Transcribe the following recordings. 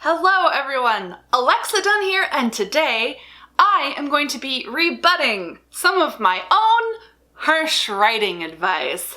Hello everyone, Alexa Dunn here, and today I am going to be rebutting some of my own harsh writing advice.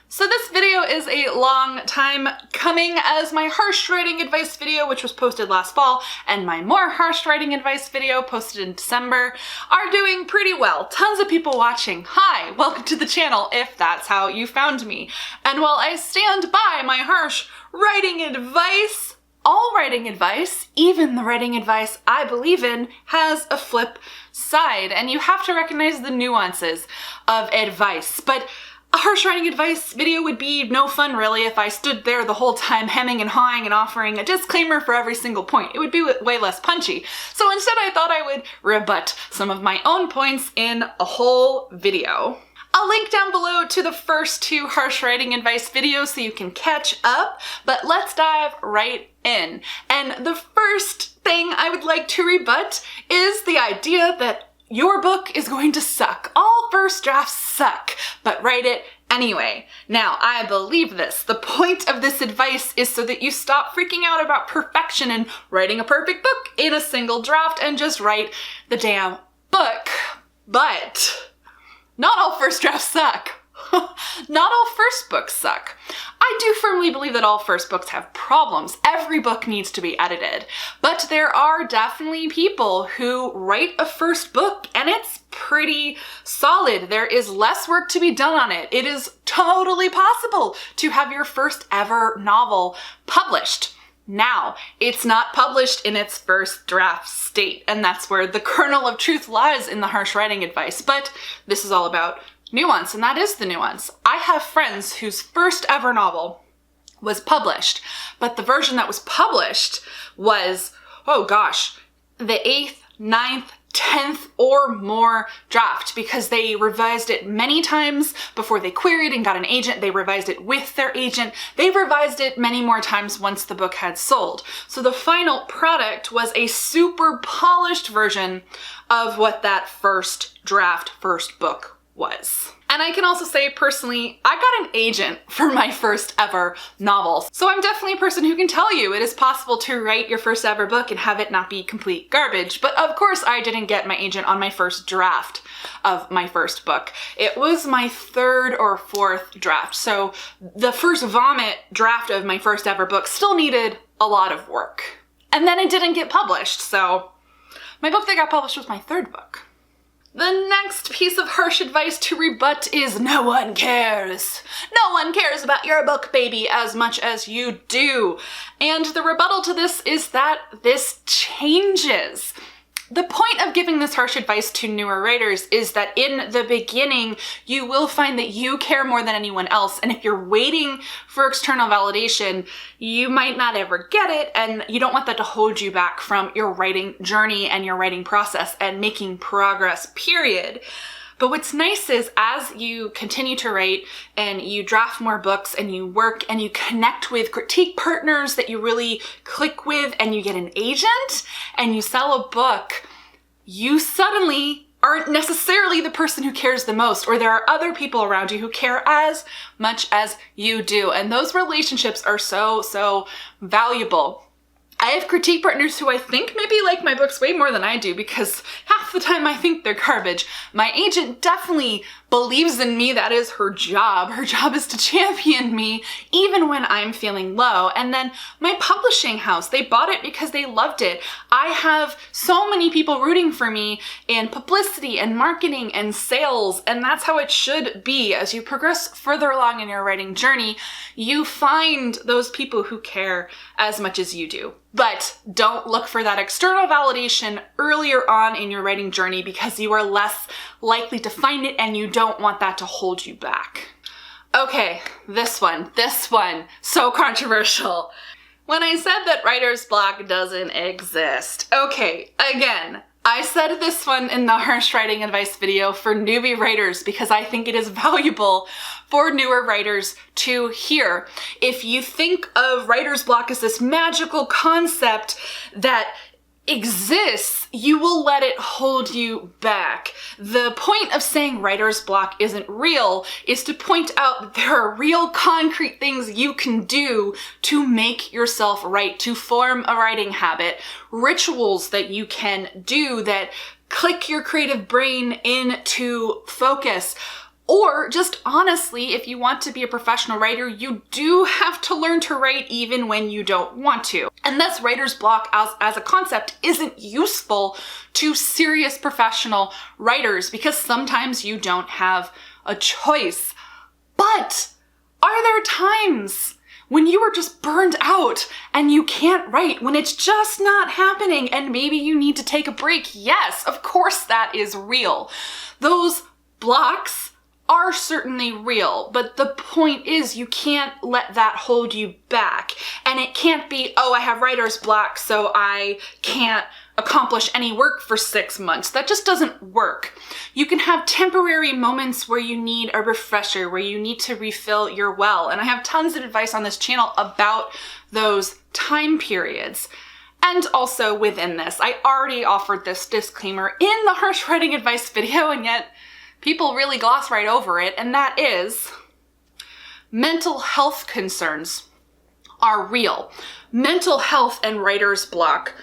So this video is a long time coming, as my harsh writing advice video, which was posted last fall, and my more harsh writing advice video posted in December are doing pretty well. Tons of people watching. Hi, welcome to the channel if that's how you found me. And while I stand by my harsh writing advice, all writing advice, even the writing advice I believe in, has a flip side, and you have to recognize the nuances of advice. But a harsh writing advice video would be no fun really if I stood there the whole time hemming and hawing and offering a disclaimer for every single point. It would be way less punchy. So instead I thought I would rebut some of my own points in a whole video. I'll link down below to the first two harsh writing advice videos so you can catch up, but let's dive right in. And the first thing I would like to rebut is the idea that your book is going to suck. All first drafts suck, but write it anyway. Now, I believe this. The point of this advice is so that you stop freaking out about perfection and writing a perfect book in a single draft and just write the damn book. But not all first drafts suck. Not all first books suck. I do firmly believe that all first books have problems. Every book needs to be edited. But there are definitely people who write a first book and it's pretty solid. There is less work to be done on it. It is totally possible to have your first ever novel published. Now, it's not published in its first draft state, and that's where the kernel of truth lies in the harsh writing advice. But this is all about nuance, and that is the nuance. I have friends whose first ever novel was published, but the version that was published was, oh gosh, the 8th, 9th, 10th or more draft, because they revised it many times before they queried and got an agent. They revised it with their agent. They revised it many more times once the book had sold. So the final product was a super polished version of what that first draft, first book was. And I can also say personally, I got an agent for my first ever novel. So I'm definitely a person who can tell you it is possible to write your first ever book and have it not be complete garbage. But of course I didn't get my agent on my first draft of my first book. It was my third or fourth draft. So the first vomit draft of my first ever book still needed a lot of work. And then it didn't get published. So my book that got published was my third book. The next piece of harsh advice to rebut is no one cares. No one cares about your book, baby, as much as you do. And the rebuttal to this is that this changes. The point of giving this harsh advice to newer writers is that in the beginning, you will find that you care more than anyone else. And if you're waiting for external validation, you might not ever get it. And you don't want that to hold you back from your writing journey and your writing process and making progress, period. But what's nice is as you continue to write and you draft more books and you work and you connect with critique partners that you really click with and you get an agent and you sell a book, you suddenly aren't necessarily the person who cares the most, or there are other people around you who care as much as you do. And those relationships are so valuable. I have critique partners who I think maybe like my books way more than I do, because half the time I think they're garbage. My agent definitely believes in me. That is her job. Her job is to champion me even when I'm feeling low. And then my publishing house, they bought it because they loved it. I have so many people rooting for me in publicity and marketing and sales, and that's how it should be. As you progress further along in your writing journey, you find those people who care as much as you do. But don't look for that external validation earlier on in your writing journey, because you are less likely to find it and you don't want that to hold you back. Okay, this one, so controversial. When I said that writer's block doesn't exist, okay, again, I said this one in the harsh writing advice video for newbie writers because I think it is valuable for newer writers to hear. If you think of writer's block as this magical concept that exists, you will let it hold you back. The point of saying writer's block isn't real is to point out that there are real concrete things you can do to make yourself write, to form a writing habit, rituals that you can do that click your creative brain into focus. Or just honestly, if you want to be a professional writer, you do have to learn to write even when you don't want to. And thus writer's block as a concept isn't useful to serious professional writers because sometimes you don't have a choice. But are there times when you are just burned out and you can't write, when it's just not happening and maybe you need to take a break? Yes, of course that is real. Those blocks are certainly real, but the point is you can't let that hold you back. And it can't be, oh, I have writer's block, so I can't accomplish any work for 6 months. That just doesn't work. You can have temporary moments where you need a refresher, where you need to refill your well. And I have tons of advice on this channel about those time periods. And also within this, I already offered this disclaimer in the harsh writing advice video, and yet people really gloss right over it, and that is mental health concerns are real. Mental health and writer's block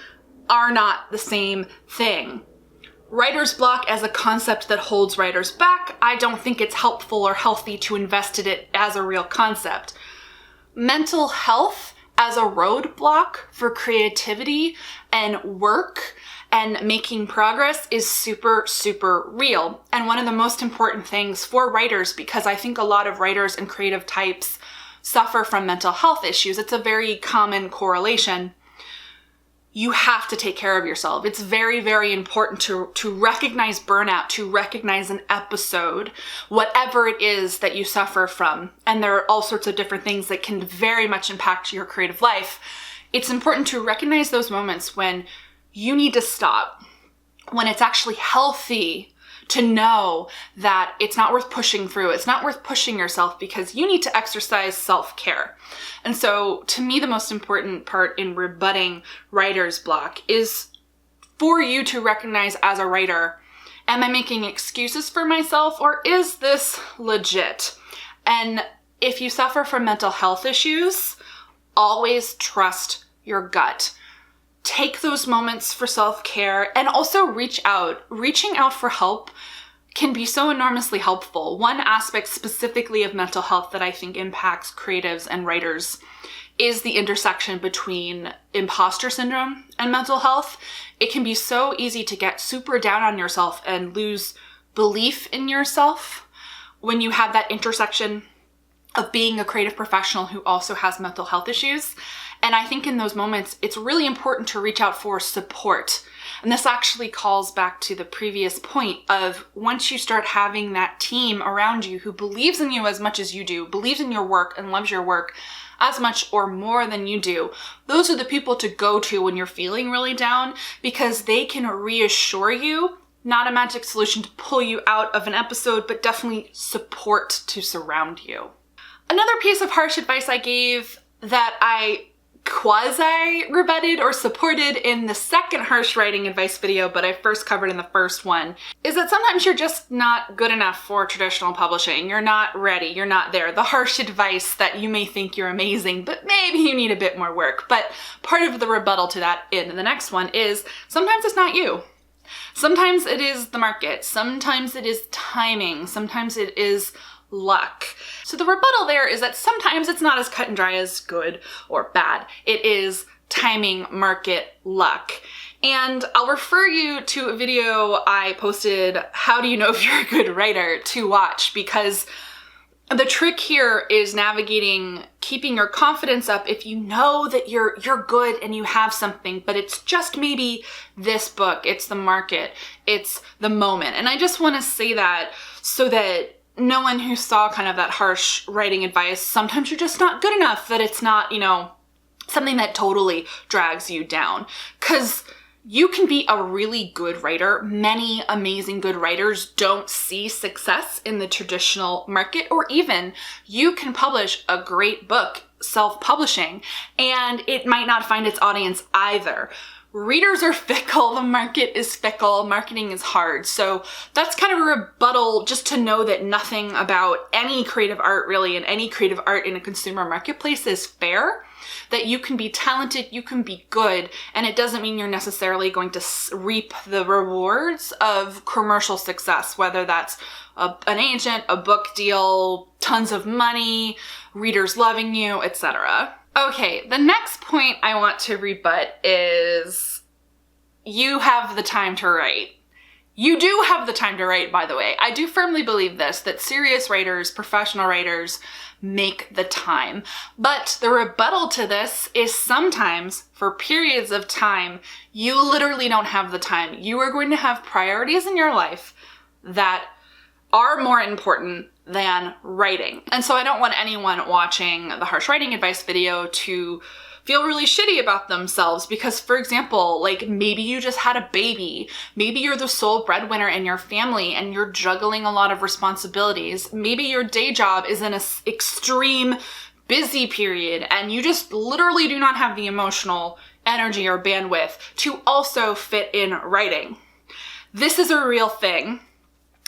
are not the same thing. Writer's block as a concept that holds writers back, I don't think it's helpful or healthy to invest in it as a real concept. Mental health as a roadblock for creativity and work and making progress is super, super real. And one of the most important things for writers, because I think a lot of writers and creative types suffer from mental health issues. It's a very common correlation. You have to take care of yourself. It's very, very important to recognize burnout, to recognize an episode, whatever it is that you suffer from. And there are all sorts of different things that can very much impact your creative life. It's important to recognize those moments when you need to stop, when it's actually healthy to know that it's not worth pushing through. It's not worth pushing yourself because you need to exercise self-care. And so to me, the most important part in rebutting writer's block is for you to recognize as a writer, am I making excuses for myself or is this legit? And if you suffer from mental health issues, always trust your gut. Take those moments for self-care and also reach out. Reaching out for help can be so enormously helpful. One aspect specifically of mental health that I think impacts creatives and writers is the intersection between imposter syndrome and mental health. It can be so easy to get super down on yourself and lose belief in yourself when you have that intersection of being a creative professional who also has mental health issues. And I think in those moments, it's really important to reach out for support. And this actually calls back to the previous point of once you start having that team around you who believes in you as much as you do, believes in your work and loves your work as much or more than you do, those are the people to go to when you're feeling really down because they can reassure you, not a magic solution to pull you out of an episode, but definitely support to surround you. Another piece of harsh advice I gave that I quasi-rebutted or supported in the second harsh writing advice video, but I first covered in the first one, is that sometimes you're just not good enough for traditional publishing. You're not ready. You're not there. The harsh advice that you may think you're amazing, but maybe you need a bit more work. But part of the rebuttal to that in the next one is sometimes it's not you. Sometimes it is the market. Sometimes it is timing. Sometimes it is luck. So the rebuttal there is that sometimes it's not as cut and dry as good or bad. It is timing, market, luck. And I'll refer you to a video I posted, How Do You Know If You're a Good Writer, to watch, because the trick here is navigating, keeping your confidence up if you know that you're good and you have something, but it's just maybe this book, it's the market, it's the moment. And I just want to say that so that no one who saw kind of that harsh writing advice, sometimes you're just not good enough, that it's not, something that totally drags you down. Because you can be a really good writer. Many amazing good writers don't see success in the traditional market, or even you can publish a great book self-publishing and it might not find its audience either. readers are fickle, the market is fickle, marketing is hard. So that's kind of a rebuttal just to know that nothing about any creative art really and any creative art in a consumer marketplace is fair. That you can be talented, you can be good, and it doesn't mean you're necessarily going to reap the rewards of commercial success, whether that's an agent, a book deal, tons of money, readers loving you, etc. Okay, the next point I want to rebut is you have the time to write. You do have the time to write, by the way. I do firmly believe this, that serious writers, professional writers, make the time. But the rebuttal to this is sometimes, for periods of time, you literally don't have the time. You are going to have priorities in your life that are more important than writing. And so I don't want anyone watching the harsh writing advice video to feel really shitty about themselves because, for example, like maybe you just had a baby, maybe you're the sole breadwinner in your family and you're juggling a lot of responsibilities. Maybe your day job is in an extreme busy period and you just literally do not have the emotional energy or bandwidth to also fit in writing. This is a real thing.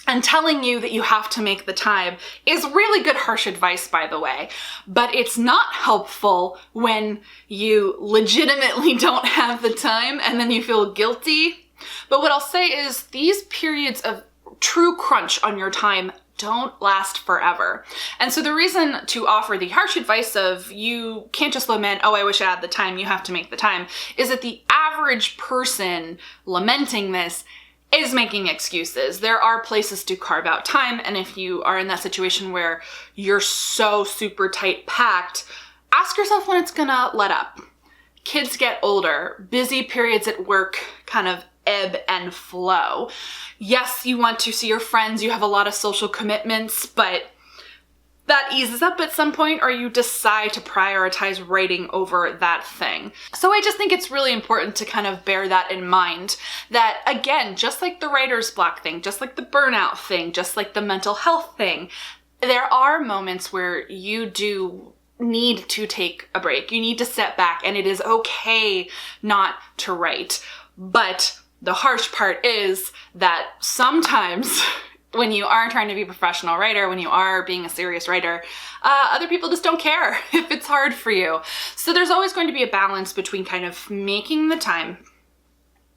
And telling you that you have to make the time is really good harsh advice, by the way, but it's not helpful when you legitimately don't have the time and then you feel guilty. But what I'll say is these periods of true crunch on your time don't last forever. And so the reason to offer the harsh advice of you can't just lament, oh, I wish I had the time, you have to make the time, is that the average person lamenting this is making excuses. There are places to carve out time, and if you are in that situation where you're so super tight packed, ask yourself when it's gonna let up. Kids get older, busy periods at work kind of ebb and flow. Yes, you want to see your friends, you have a lot of social commitments, but that eases up at some point or you decide to prioritize writing over that thing. So I just think it's really important to kind of bear that in mind that, again, just like the writer's block thing, just like the burnout thing, just like the mental health thing, there are moments where you do need to take a break. You need to step back and it is okay not to write. But the harsh part is that sometimes when you are trying to be a professional writer, when you are being a serious writer, other people just don't care if it's hard for you. So there's always going to be a balance between kind of making the time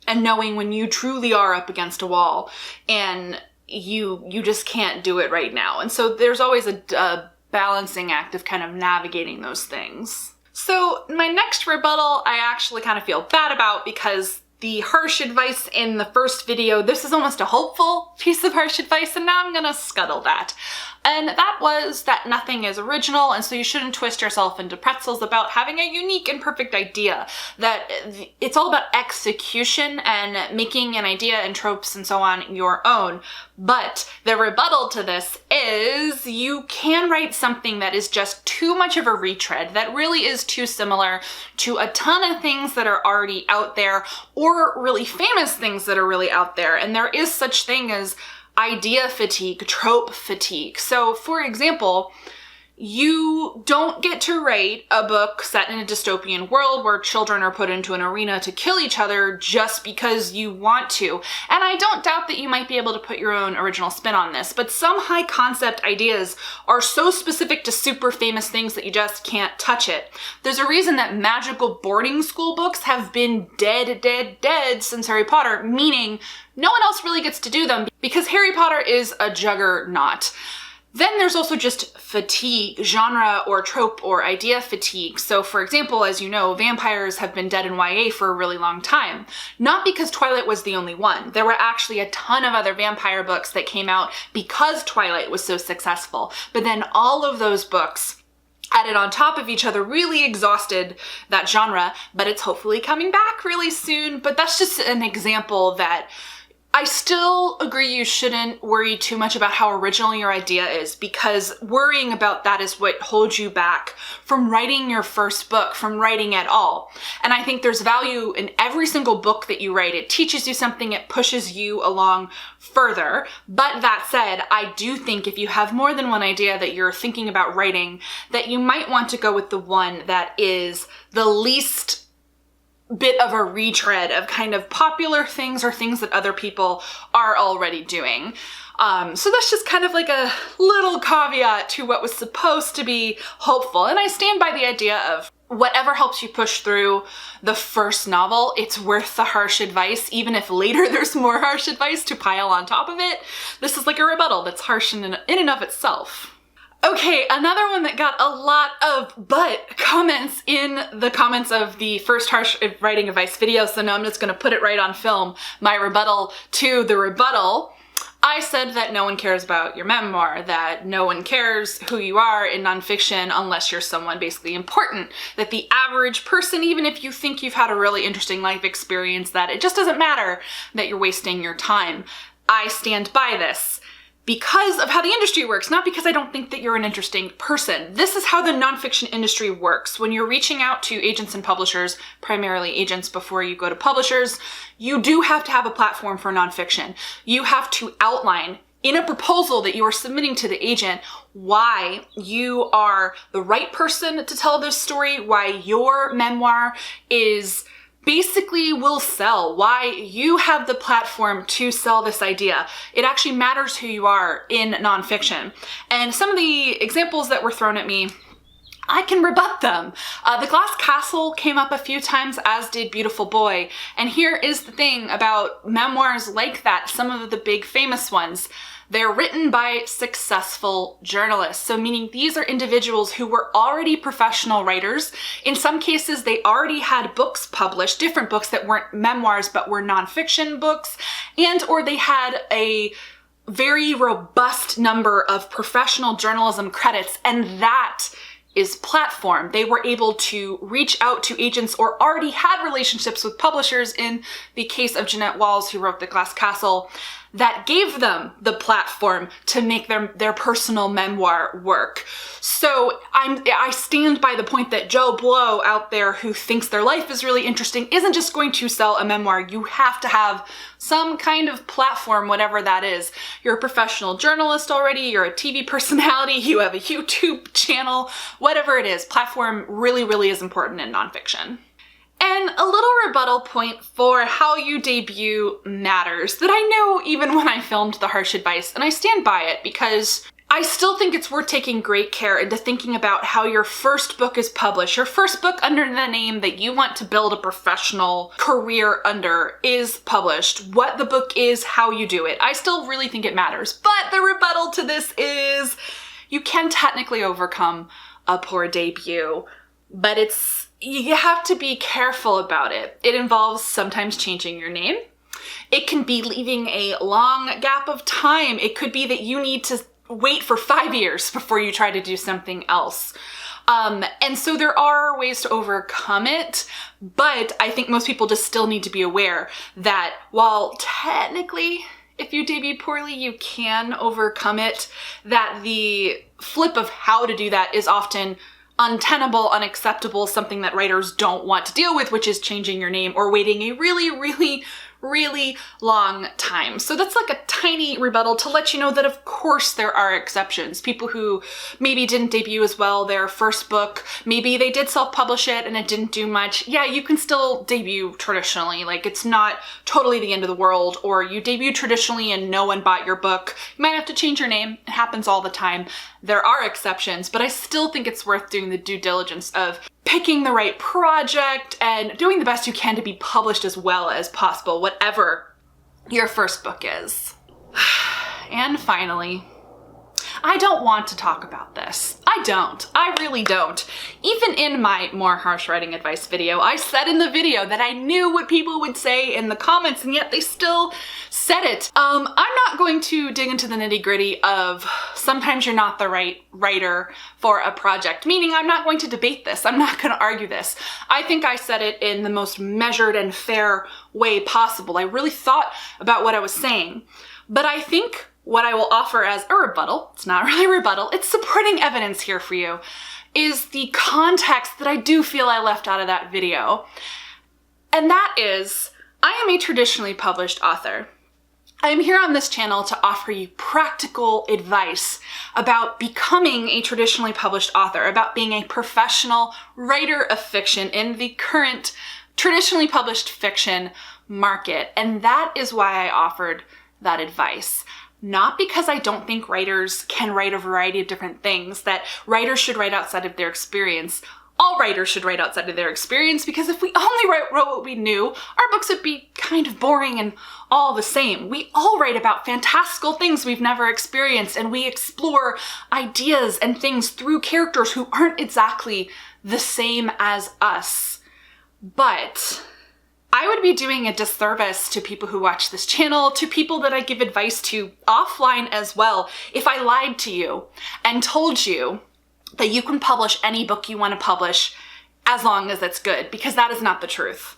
and knowing when you truly are up against a wall and you just can't do it right now. And so there's always a balancing act of kind of navigating those things. So my next rebuttal, I actually kind of feel bad about because the harsh advice in the first video, this is almost a hopeful piece of harsh advice, and now I'm gonna scuttle that. And that was that nothing is original, and so you shouldn't twist yourself into pretzels about having a unique and perfect idea. That it's all about execution and making an idea and tropes and so on your own. But the rebuttal to this is you can write something that is just too much of a retread, that really is too similar to a ton of things that are already out there, or really famous things that are really out there. And there is such thing as idea fatigue, trope fatigue. So for example, you don't get to write a book set in a dystopian world where children are put into an arena to kill each other just because you want to. And I don't doubt that you might be able to put your own original spin on this, but some high concept ideas are so specific to super famous things that you just can't touch it. There's a reason that magical boarding school books have been dead since Harry Potter, meaning no one else really gets to do them because Harry Potter is a juggernaut. Then there's also just fatigue, genre or trope or idea fatigue. So for example, as you know, vampires have been dead in YA for a really long time. Not because Twilight was the only one. There were actually a ton of other vampire books that came out because Twilight was so successful. But then all of those books added on top of each other really exhausted that genre, but it's hopefully coming back really soon. But that's just an example that I still agree you shouldn't worry too much about how original your idea is, because worrying about that is what holds you back from writing your first book, from writing at all. And I think there's value in every single book that you write. It teaches you something, it pushes you along further. But that said, I do think if you have more than one idea that you're thinking about writing, that you might want to go with the one that is the least bit of a retread of kind of popular things or things that other people are already doing. So that's just kind of like a little caveat to what was supposed to be hopeful. And I stand by the idea of whatever helps you push through the first novel, it's worth the harsh advice, even if later there's more harsh advice to pile on top of it. This is like a rebuttal that's harsh in and of itself. Okay, another one that got a lot of comments in the comments of the first harsh writing advice video, so now I'm just gonna put it right on film, my rebuttal to the rebuttal. I said that no one cares about your memoir, that no one cares who you are in nonfiction unless you're someone basically important, that the average person, even if you think you've had a really interesting life experience, that it just doesn't matter that you're wasting your time. I stand by this because of how the industry works, not because I don't think that you're an interesting person. This is how the nonfiction industry works. When you're reaching out to agents and publishers, primarily agents before you go to publishers, you do have to have a platform for nonfiction. You have to outline in a proposal that you are submitting to the agent why you are the right person to tell this story, why your memoir is basically will sell, why you have the platform to sell this idea. It actually matters who you are in nonfiction. And some of the examples that were thrown at me, I can rebut them. The Glass Castle came up a few times, as did Beautiful Boy. And here is the thing about memoirs like that, some of the big famous ones. They're written by successful journalists. So meaning these are individuals who were already professional writers. In some cases, they already had books published, different books that weren't memoirs, but were nonfiction books, or they had a very robust number of professional journalism credits, and that is platform. They were able to reach out to agents or already had relationships with publishers, in the case of Jeanette Walls, who wrote The Glass Castle, that gave them the platform to make their personal memoir work. So I stand by the point that Joe Blow out there who thinks their life is really interesting isn't just going to sell a memoir. You have to have some kind of platform, whatever that is. You're a professional journalist already, you're a TV personality, you have a YouTube channel, whatever it is, platform really, really is important in nonfiction. And a little rebuttal point for how you debut matters that I knew even when I filmed the harsh advice, and I stand by it because I still think it's worth taking great care into thinking about how your first book is published. Your first book under the name that you want to build a professional career under is published. What the book is, how you do it. I still really think it matters. But the rebuttal to this is you can technically overcome a poor debut, but you have to be careful about it. It involves sometimes changing your name. It can be leaving a long gap of time. It could be that you need to wait for 5 years before you try to do something else. And so there are ways to overcome it, but I think most people just still need to be aware that while technically if you debut poorly, you can overcome it, that the flip of how to do that is often untenable, unacceptable, something that writers don't want to deal with, which is changing your name or waiting a really, really, really long time. So that's like a tiny rebuttal to let you know that of course there are exceptions. People who maybe didn't debut as well their first book, maybe they did self-publish it and it didn't do much. Yeah, you can still debut traditionally. Like it's not totally the end of the world. Or you debut traditionally and no one bought your book. You might have to change your name. It happens all the time. There are exceptions, but I still think it's worth doing the due diligence of picking the right project and doing the best you can to be published as well as possible, whatever your first book is. And finally, I don't want to talk about this. I don't. I really don't. Even in my more harsh writing advice video, I said in the video that I knew what people would say in the comments, and yet they still said it. I'm not going to dig into the nitty-gritty of sometimes you're not the right writer for a project, meaning I'm not going to debate this. I'm not going to argue this. I think I said it in the most measured and fair way possible. I really thought about what I was saying, but I think what I will offer as a rebuttal, it's not really a rebuttal, it's supporting evidence here for you, is the context that I do feel I left out of that video. And that is, I am a traditionally published author. I am here on this channel to offer you practical advice about becoming a traditionally published author, about being a professional writer of fiction in the current traditionally published fiction market. And that is why I offered that advice. Not because I don't think writers can write a variety of different things, that writers should write outside of their experience. All writers should write outside of their experience, because if we only wrote what we knew, our books would be kind of boring and all the same. We all write about fantastical things we've never experienced, and we explore ideas and things through characters who aren't exactly the same as us. But I would be doing a disservice to people who watch this channel, to people that I give advice to offline as well, if I lied to you and told you that you can publish any book you want to publish as long as it's good, because that is not the truth.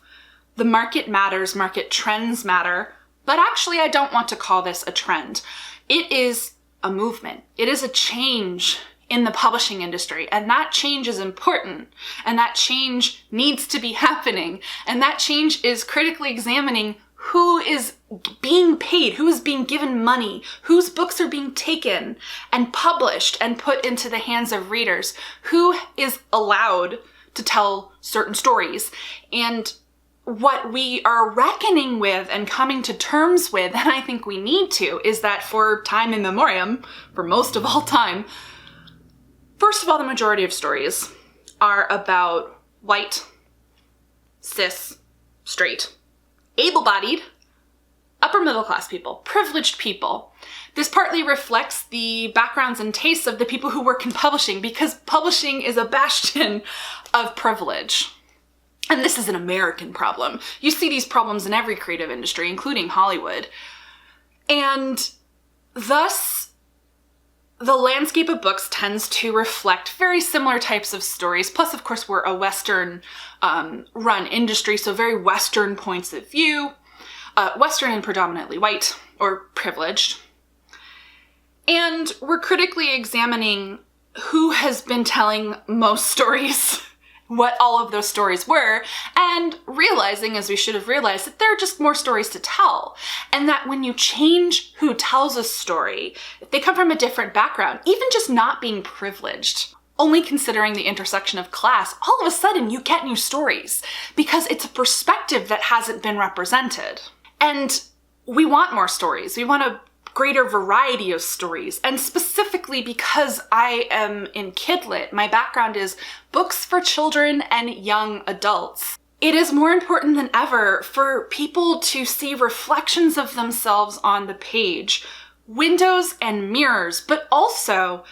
The market matters, market trends matter, but actually I don't want to call this a trend. It is a movement. It is a change in the publishing industry, and that change is important, and that change needs to be happening, and that change is critically examining who is being paid, who is being given money, whose books are being taken and published and put into the hands of readers, who is allowed to tell certain stories. And what we are reckoning with and coming to terms with, and I think we need to, is that for time in memoriam, for most of all time, first of all, the majority of stories are about white, cis, straight, able-bodied, upper middle class people, privileged people. This partly reflects the backgrounds and tastes of the people who work in publishing, because publishing is a bastion of privilege. And this is an American problem. You see these problems in every creative industry, including Hollywood. And thus, the landscape of books tends to reflect very similar types of stories. Plus, of course, we're a Western run industry, so very Western points of view. Western and predominantly white or privileged. And we're critically examining who has been telling most stories, what all of those stories were, and realizing, as we should have realized, that there are just more stories to tell. And that when you change who tells a story, if they come from a different background, even just not being privileged, only considering the intersection of class, all of a sudden you get new stories, because it's a perspective that hasn't been represented. And we want more stories. We want a greater variety of stories. And specifically because I am in Kid Lit, my background is books for children and young adults. It is more important than ever for people to see reflections of themselves on the page, windows and mirrors, but also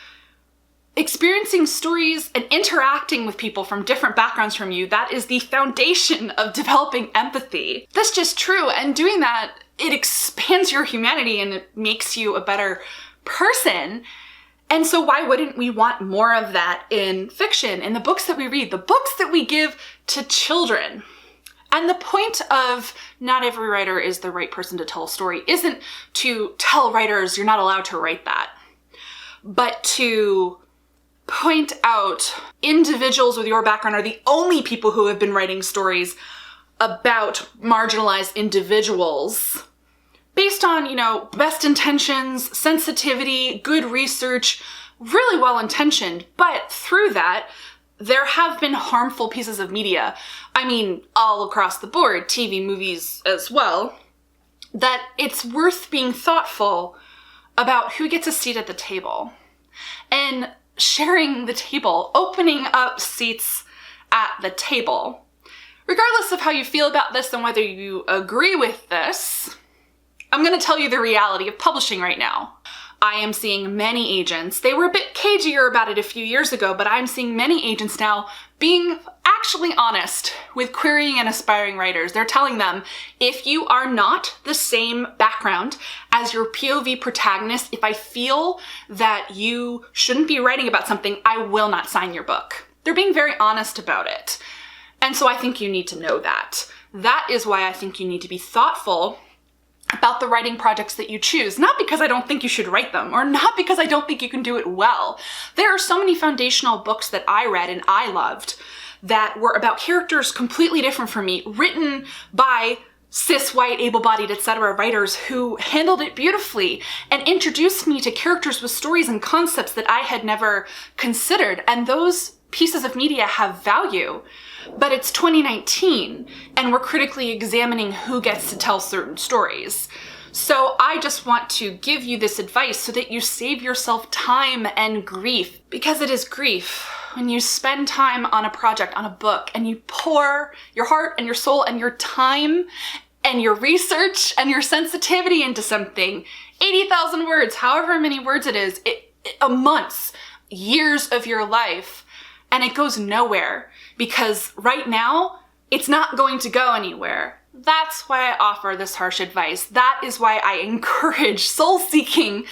experiencing stories and interacting with people from different backgrounds from you. That is the foundation of developing empathy. That's just true. And doing that, it expands your humanity and it makes you a better person. And so why wouldn't we want more of that in fiction, in the books that we read, the books that we give to children? And the point of not every writer is the right person to tell a story isn't to tell writers you're not allowed to write that, but to point out individuals with your background are the only people who have been writing stories about marginalized individuals based on, best intentions, sensitivity, good research, really well-intentioned. But through that, there have been harmful pieces of media, all across the board, TV, movies as well, that it's worth being thoughtful about who gets a seat at the table. And sharing the table, opening up seats at the table. Regardless of how you feel about this and whether you agree with this, I'm going to tell you the reality of publishing right now. I am seeing many agents, they were a bit cagier about it a few years ago, but I'm seeing many agents now being actually honest with querying and aspiring writers. They're telling them, if you are not the same background as your POV protagonist, if I feel that you shouldn't be writing about something, I will not sign your book. They're being very honest about it. And so I think you need to know that. That is why I think you need to be thoughtful about the writing projects that you choose. Not because I don't think you should write them, or not because I don't think you can do it well. There are so many foundational books that I read and I loved that were about characters completely different from me, written by cis, white, able-bodied, etc. writers who handled it beautifully and introduced me to characters with stories and concepts that I had never considered. And those pieces of media have value, but it's 2019 and we're critically examining who gets to tell certain stories. So I just want to give you this advice so that you save yourself time and grief, because it is grief when you spend time on a project, on a book, and you pour your heart and your soul and your time and your research and your sensitivity into something. 80,000 words, however many words it is, a month, years of your life, and it goes nowhere because right now it's not going to go anywhere. That's why I offer this harsh advice. That is why I encourage soul seeking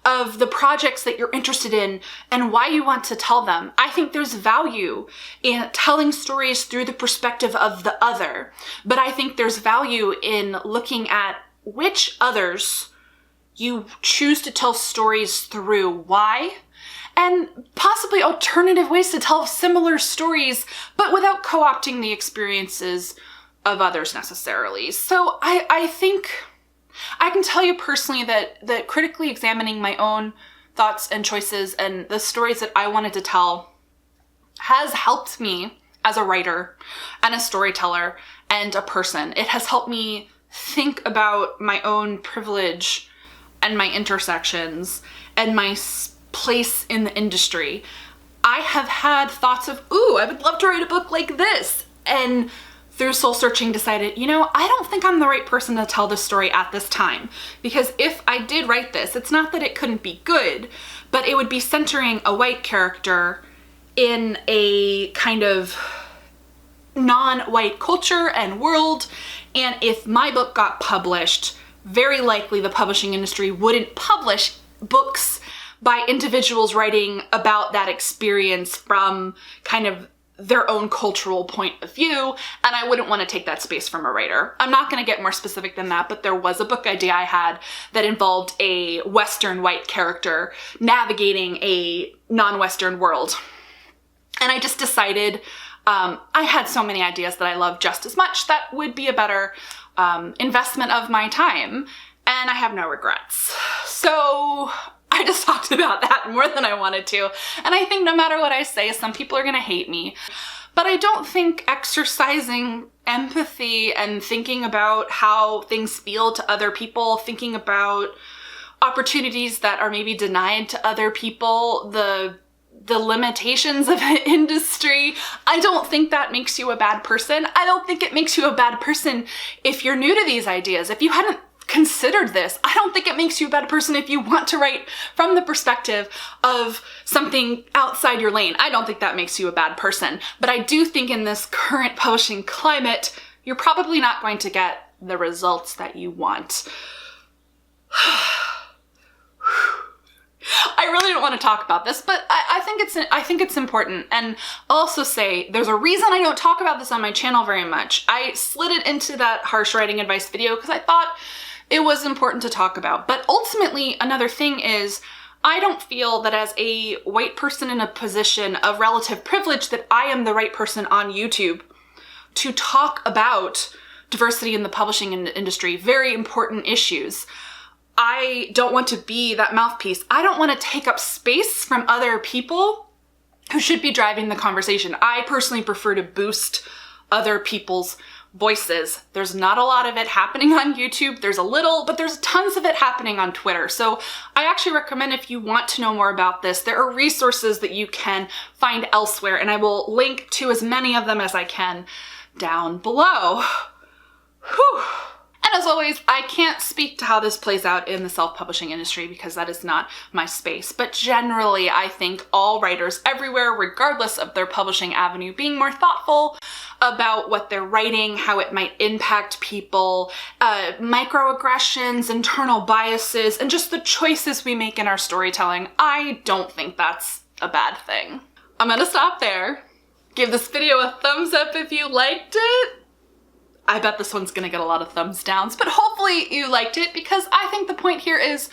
of the projects that you're interested in and why you want to tell them. I think there's value in telling stories through the perspective of the other, but I think there's value in looking at which others you choose to tell stories through, why, and possibly alternative ways to tell similar stories, but without co-opting the experiences of others necessarily. So I think I can tell you personally that critically examining my own thoughts and choices and the stories that I wanted to tell has helped me as a writer and a storyteller and a person. It has helped me think about my own privilege and my intersections and my place in the industry. I have had thoughts of, ooh, I would love to write a book like this. And through soul searching decided, you know, I don't think I'm the right person to tell this story at this time. Because if I did write this, it's not that it couldn't be good, but it would be centering a white character in a kind of non-white culture and world. And if my book got published, very likely the publishing industry wouldn't publish books by individuals writing about that experience from kind of their own cultural point of view, and I wouldn't want to take that space from a writer. I'm not going to get more specific than that, but there was a book idea I had that involved a Western white character navigating a non-Western world. And I just decided I had so many ideas that I love just as much that would be a better investment of my time, and I have no regrets. So I just talked about that more than I wanted to. And I think no matter what I say, some people are gonna hate me. But I don't think exercising empathy and thinking about how things feel to other people, thinking about opportunities that are maybe denied to other people, the limitations of an industry, I don't think that makes you a bad person. I don't think it makes you a bad person if you're new to these ideas. If you hadn't considered this, I don't think it makes you a bad person if you want to write from the perspective of something outside your lane. I don't think that makes you a bad person. But I do think in this current publishing climate, you're probably not going to get the results that you want. I really don't want to talk about this, but I think it's important. And I'll also say there's a reason I don't talk about this on my channel very much. I slid it into that harsh writing advice video because I thought it was important to talk about. But ultimately, another thing is I don't feel that as a white person in a position of relative privilege that I am the right person on YouTube to talk about diversity in the publishing industry, very important issues. I don't want to be that mouthpiece. I don't want to take up space from other people who should be driving the conversation. I personally prefer to boost other people's voices. There's not a lot of it happening on YouTube. There's a little, but there's tons of it happening on Twitter. So I actually recommend, if you want to know more about this, there are resources that you can find elsewhere, and I will link to as many of them as I can down below. Whew. And as always, I can't speak to how this plays out in the self-publishing industry because that is not my space. But generally, I think all writers everywhere, regardless of their publishing avenue, being more thoughtful about what they're writing, how it might impact people, microaggressions, internal biases, and just the choices we make in our storytelling. I don't think that's a bad thing. I'm gonna stop there. Give this video a thumbs up if you liked it. I bet this one's gonna get a lot of thumbs downs, but hopefully you liked it, because I think the point here is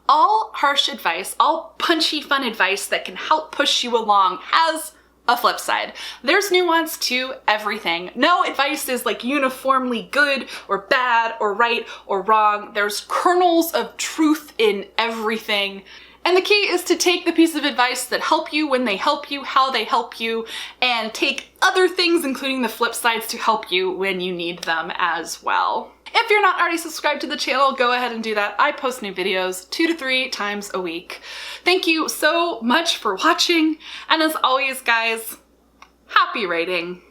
all harsh advice, all punchy fun advice that can help push you along has a flip side. There's nuance to everything. No advice is like uniformly good or bad or right or wrong. There's kernels of truth in everything. And the key is to take the piece of advice that help you when they help you, how they help you, and take other things, including the flip sides, to help you when you need them as well. If you're not already subscribed to the channel, go ahead and do that. I post new videos 2 to 3 times a week. Thank you so much for watching, and as always, guys, happy writing.